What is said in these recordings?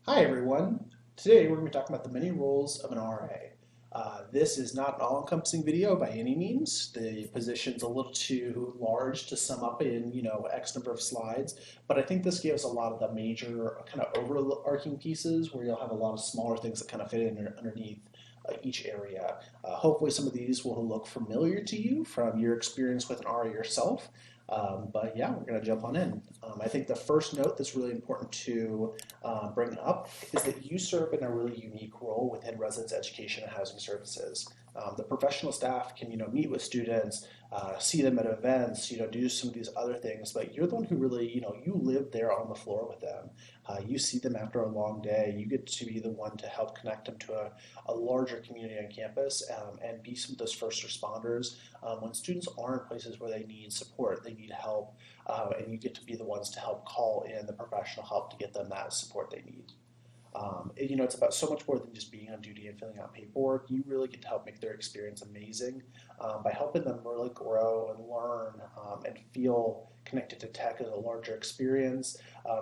Hi everyone. Today we're going to be talking about the many roles of an RA. This is not an all-encompassing video by any means. The position's a little too large to sum up in, X number of slides, but I think this gives a lot of the major kind of overarching pieces where you'll have a lot of smaller things that kind of fit in underneath each area. Hopefully some of these will look familiar to you from your experience with an RA yourself. But yeah, we're going to jump on in. I think the first note that's really important to bring up is that you serve in a really unique role within residence education and housing services. The professional staff can, meet with students, see them at events, do some of these other things, but you're the one who really, you live there on the floor with them. You see them after a long day. You get to be the one to help connect them to a larger community on campus and be some of those first responders when students are in places where they need support, they need help, and you get to be the ones to help call in the professional help to get them that support they need. It's about so much more than just being on duty and filling out paperwork. You really get to help make their experience amazing by helping them really grow and learn and feel connected to tech as a larger experience,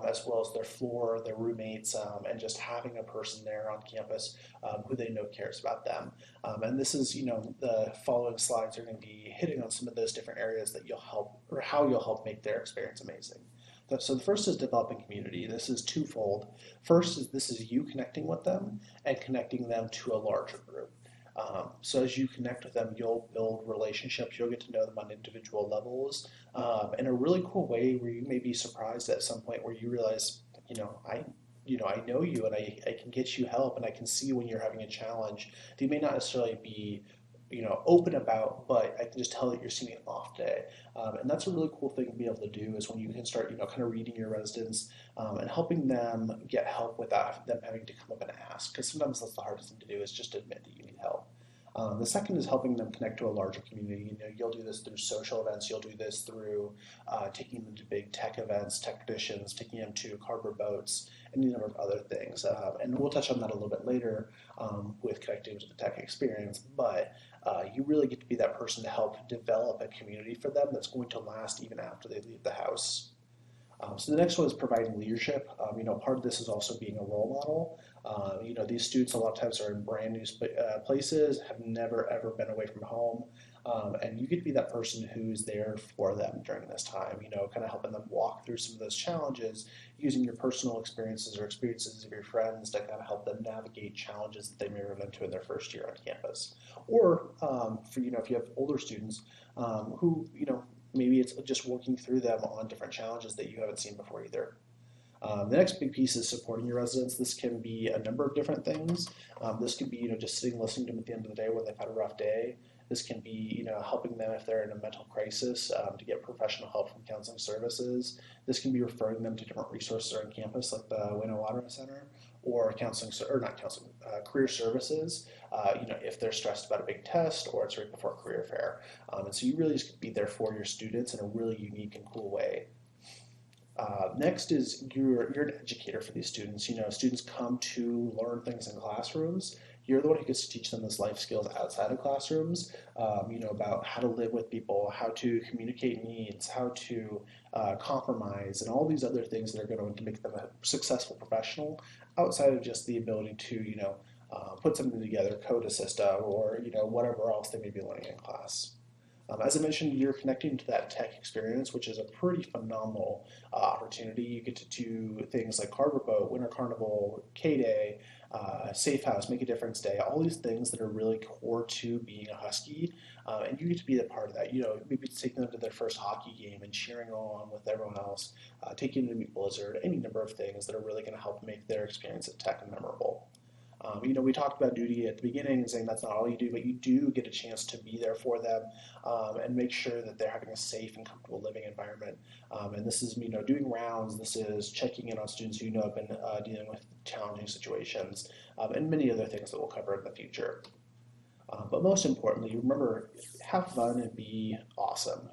as well as their floor, their roommates, and just having a person there on campus who they know cares about them. And this is, the following slides are going to be hitting on some of those different areas that you'll help or how you'll help make their experience amazing. So the first is developing community. This is twofold. First is this is you connecting with them and connecting them to a larger group. So as you connect with them, you'll build relationships. You'll get to know them on individual levels in a really cool way where you may be surprised at some point where you realize, I know you and I can get you help and I can see when you're having a challenge that you may not necessarily be open about, but I can just tell that you're seeing an off day. And that's a really cool thing to be able to do is when you can start, kind of reading your residents and helping them get help without them having to come up and ask. Because sometimes that's the hardest thing to do is just admit that you need help. The second is helping them connect to a larger community. You'll do this through social events. You'll do this through taking them to big tech events, technicians, taking them to cardboard boats, and a number of other things. And we'll touch on that a little bit later with connecting to the tech experience. But you really get to be that person to help develop a community for them that's going to last even after they leave the house. So the next one is providing leadership. Part of this is also being a role model. These students a lot of times are in brand new places, have never ever been away from home, and you get to be that person who's there for them during this time. Kind of helping them walk through some of those challenges, using your personal experiences or experiences of your friends to kind of help them navigate challenges that they may run into in their first year on campus. Or for if you have older students who maybe it's just working through them on different challenges that you haven't seen before either. The next big piece is supporting your residents. This can be a number of different things. This could be, just sitting listening to them at the end of the day when they've had a rough day. This can be, helping them if they're in a mental crisis to get professional help from counseling services. This can be referring them to different resources on campus like the Winnewadra Center or counseling, or not counseling, career services, if they're stressed about a big test or it's right before career fair. And so you really just be there for your students in a really unique and cool way. Next is you're an educator for these students. Students come to learn things in classrooms. You're the one who gets to teach them those life skills outside of classrooms, about how to live with people, how to communicate needs, how to compromise, and all these other things that are going to make them a successful professional outside of just the ability to, put something together, code a system, or, whatever else they may be learning in class. As I mentioned, you're connecting to that tech experience, which is a pretty phenomenal opportunity. You get to do things like Cardboard Boat, Winter Carnival, K-Day, Safe House, Make a Difference Day, all these things that are really core to being a Husky, and you get to be a part of that. Maybe it's taking them to their first hockey game and cheering on with everyone else, taking them to meet Blizzard, any number of things that are really going to help make their experience at tech memorable. We talked about duty at the beginning and saying that's not all you do, but you do get a chance to be there for them and make sure that they're having a safe and comfortable living environment. And this is, doing rounds. This is checking in on students who have been dealing with challenging situations and many other things that we'll cover in the future. But most importantly, remember, have fun and be awesome.